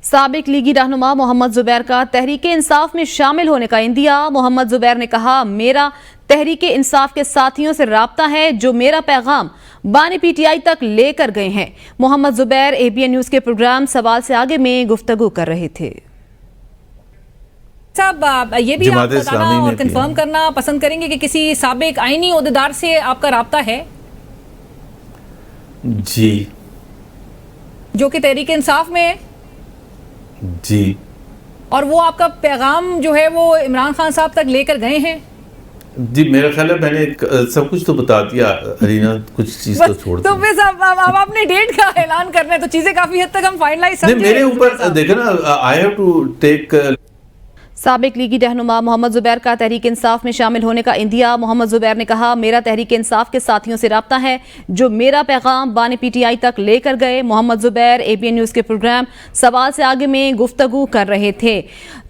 साबिक लीगी रहनुमा मोहम्मद जुबैर का तहरीक इंसाफ में शामिल होने का इंदिया। मोहम्मद जुबैर ने कहा, मेरा तहरीक इंसाफ के साथियों से राब्ता है जो मेरा पैगाम बानी पीटीआई तक लेकर गए हैं। मोहम्मद जुबैर एबीएन न्यूज के प्रोग्राम सवाल से आगे में गुफ्तगू कर रहे थे। साहब, ये भी आप बताना और कंफर्म करना पसंद करेंगे कि किसी साबिक आईनी ओहदेदार से आपका राब्ता है? जी। जो कि तहरीक इंसाफ में है? जी। और वो आपका पैगाम जो है वो इमरान खान साहब तक लेकर गए हैं? जी, मेरा ख्याल है मैंने सब कुछ तो बता दिया अरीना, कुछ चीज तो छोड़ दी। तो फिर अब आपने डेट का ऐलान करना है तो चीजें काफी हद तक हम फाइनलाइज समझे। मेरे ऊपर देखो ना, आई हैव टू टेक। साबिक लीगी रहनुमा मोहम्मद जुबैर का तहरीक इंसाफ में शामिल होने का इंदिया। मोहम्मद जुबैर ने कहा, मेरा तहरीक इंसाफ के साथियों से राब्ता है जो मेरा पैगाम बानी पीटीआई तक लेकर गए। मोहम्मद जुबैर एबीएन न्यूज के प्रोग्राम सवाल से आगे में गुफ्तगू कर रहे थे।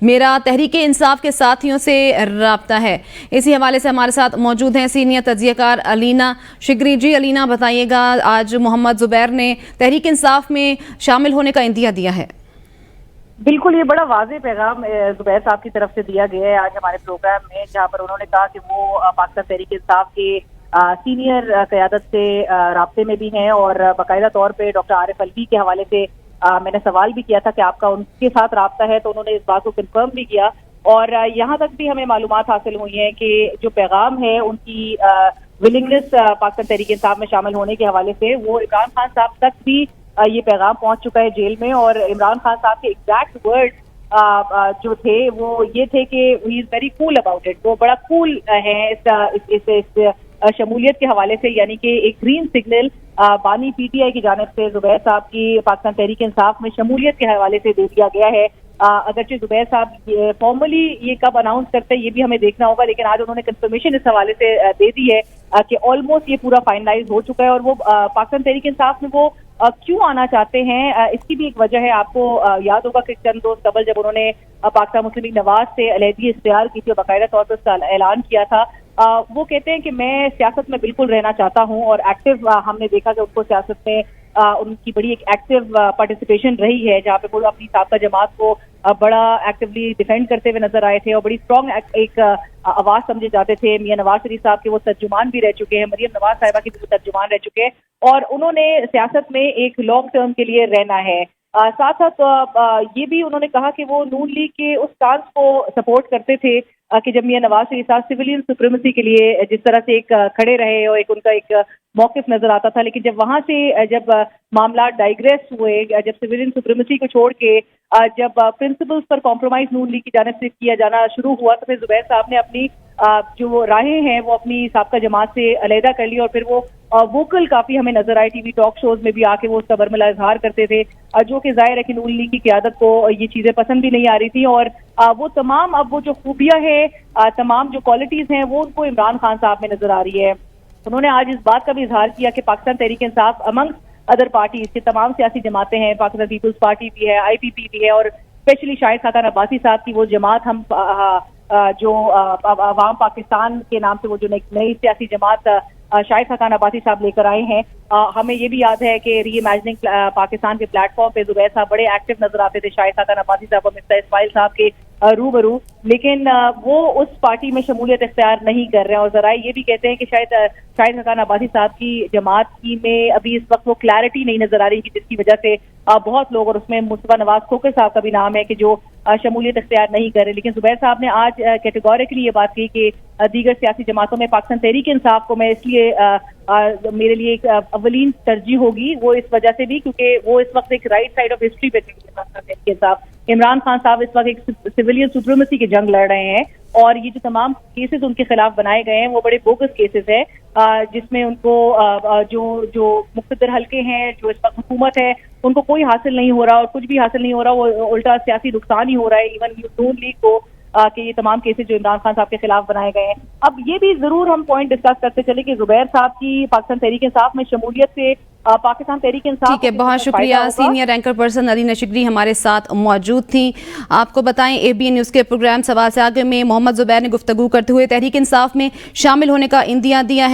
मेरा तहरीक इंसाफ के साथियों से राब्ता है। इसी हवाले से हमारे साथ मौजूद हैं सीनियर तज्जियाकार अलीना शिगरी। जी अलीना, बताइएगा, आज मोहम्मद जुबैर ने तहरीक इंसाफ में शामिल होने का इंदिया दिया है। बिल्कुल, ये बड़ा वाज़ेह पैगाम जुबैर साहब की तरफ से दिया गया है आज हमारे प्रोग्राम में, जहां पर उन्होंने कहा कि वो पाकिस्तान तहरीक इंसाफ के सीनियर क़यादत से राब्ते में भी हैं और बाकायदा तौर पे डॉक्टर आरिफ अलवी के हवाले से मैंने सवाल भी किया था कि आपका उनके साथ राब्ता है, तो उन्होंने इस बात को कंफर्म भी किया। और यहाँ तक भी हमें मालूमात हासिल हुई हैं कि जो पैगाम है उनकी विलिंगनेस पाकिस्तान तहरीक इंसाफ में शामिल होने के हवाले से, वो इमरान खान साहब तक भी ये पैगाम पहुंच चुका है जेल में। और इमरान खान साहब के एग्जैक्ट वर्ड जो थे वो ये थे कि he is very cool about it. वो बड़ा कूल है इस शमूलियत के हवाले से, यानी कि एक ग्रीन सिग्नल बानी पीटीआई की जानिब से जुबैर साहब की पाकिस्तान तहरीक इंसाफ में शमूलियत के हवाले से दे दिया गया है। अगरचे जुबैर साहब फॉर्मली ये कब अनाउंस करते हैं ये भी हमें देखना होगा, लेकिन आज उन्होंने कंफर्मेशन इस हवाले से दे दी है कि ऑलमोस्ट ये पूरा फाइनलाइज हो चुका है। और वो पाकिस्तान तहरीक इंसाफ में वो क्यों आना चाहते हैं, इसकी भी एक वजह है। आपको याद होगा कि चंद रोज कबल जब उन्होंने पाकिस्तान मुस्लिम लीग नवाज से अलहदगी इख्तियार की थी और बाकायदा तौर पर उसका ऐलान किया था, वो कहते हैं कि मैं सियासत में बिल्कुल रहना चाहता हूं। और एक्टिव हमने देखा कि उनको सियासत में उनकी बड़ी एक एक्टिव पार्टिसिपेशन रही है, जहाँ पे वो अपनी साबका जमात को बड़ा एक्टिवली डिफेंड करते हुए नजर आए थे और बड़ी स्ट्रॉन्ग एक आवाज समझे जाते थे। मियां नवाज शरीफ साहब के वो तर्जुमान भी रह चुके हैं, मरियम नवाज साहिबा के भी वो तर्जुमान रह चुके हैं और उन्होंने सियासत में एक लॉन्ग टर्म के लिए रहना है। साथ साथ ये भी उन्होंने कहा कि वो नून लीग के उस स्टांस को सपोर्ट करते थे कि जब मियां नवाज शरीफ साहब सिविलियन सुप्रीमेसी के लिए जिस तरह से एक खड़े रहे और एक उनका एक मौकिफ नजर आता था, लेकिन जब वहां से जब मामला डाइग्रेस हुए, जब सिविलियन सुप्रीमेसी को छोड़ के जब प्रिंसिपल्स पर कॉम्प्रोमाइज नून लीग की जानिब से किया जाना शुरू हुआ, तो फिर जुबैर साहब ने अपनी जो राहें हैं वो अपनी साबका जमात से अलहदा कर ली और फिर वो वोकल काफी हमें नजर आए। टीवी टॉक शोज में भी आके वो उसका बरमला इजहार करते थे, जो कि जाहिर है कि नून लीग की क़यादत को ये चीजें पसंद भी नहीं आ रही थी। और वो तमाम अब वो जो खूबियां हैं, तमाम जो क्वालिटीज हैं, वो उनको इमरान खान साहब में नजर आ रही है। उन्होंने आज इस बात का भी इजहार किया कि Pakistan Tehreek Insaf among other parties के तमाम सियासी जमातें हैं, पाकिस्तान पीपल्स पार्टी भी है, आईपीपी भी है और स्पेशली शाहिद खाकान अब्बासी साहब की वो जमात, हम जो अवाम पाकिस्तान के नाम से वो जो नई सियासी जमात शाहिद खाकान अब्बासी साहब लेकर आए हैं। हमें ये भी याद है कि री इमेजिनिंग पाकिस्तान के प्लेटफॉर्म पे जुबैर साहब बड़े एक्टिव नजर आते थे, शाहिद खाकान अब्बासी साहब और मिस्टर इस्माइल साहब के रूबरू, लेकिन वो उस पार्टी में शमूलियत इख्तियार नहीं कर रहे हैं। और जरा ये भी कहते हैं कि शाहिद खाकान अब्बासी साहब की जमात की में अभी इस वक्त वो क्लैरिटी नहीं नजर आ रही, जिसकी वजह से बहुत लोग, और उसमें मुस्तफा नवाज खोखर साहब का भी नाम है, कि जो शमूलियत इख्तियार नहीं कर रहे। लेकिन जुबैर साहब ने आज कैटेगोरिकली ये बात की कि दीगर सियासी जमातों में पाकिस्तान तहरीक इंसाफ को मैं इसलिए मेरे लिए एक अवलीन तरजीह होगी, वो इस वजह से भी क्योंकि वो इस वक्त एक राइट साइड ऑफ हिस्ट्री पे के साथ इमरान खान साहब इस वक्त एक सिविलियन सुप्रीमेसी की जंग लड़ रहे हैं और ये जो तमाम केसेस उनके खिलाफ बनाए गए हैं वो बड़े बोगस केसेस हैं, जिसमें उनको जो मुख्तदर हल्के हैं, जो इस वक्त हुकूमत है, उनको कोई हासिल नहीं हो रहा और कुछ भी हासिल नहीं हो रहा, वो उल्टा सियासी नुकसान ही हो रहा है इवन नून लीग को कि ये तमाम केसेस जो इमरान खान साहब के खिलाफ बनाए गए हैं। अब ये भी जरूर हम पॉइंट डिस्कस करते चले कि जुबैर साहब की पाकिस्तान तहरीक इंसाफ में शमूलियत से पाकिस्तान तहरीक इंसाफ। ठीक है, बहुत शुक्रिया। सीनियर एंकर पर्सन अलीना शिगरी हमारे साथ मौजूद थी। आपको बताएं, एबीएन न्यूज के प्रोग्राम सवाल से आगे में मोहम्मद जुबैर ने गुफ्तगू करते हुए तहरीक इंसाफ में शामिल होने का इंदिया दिया है।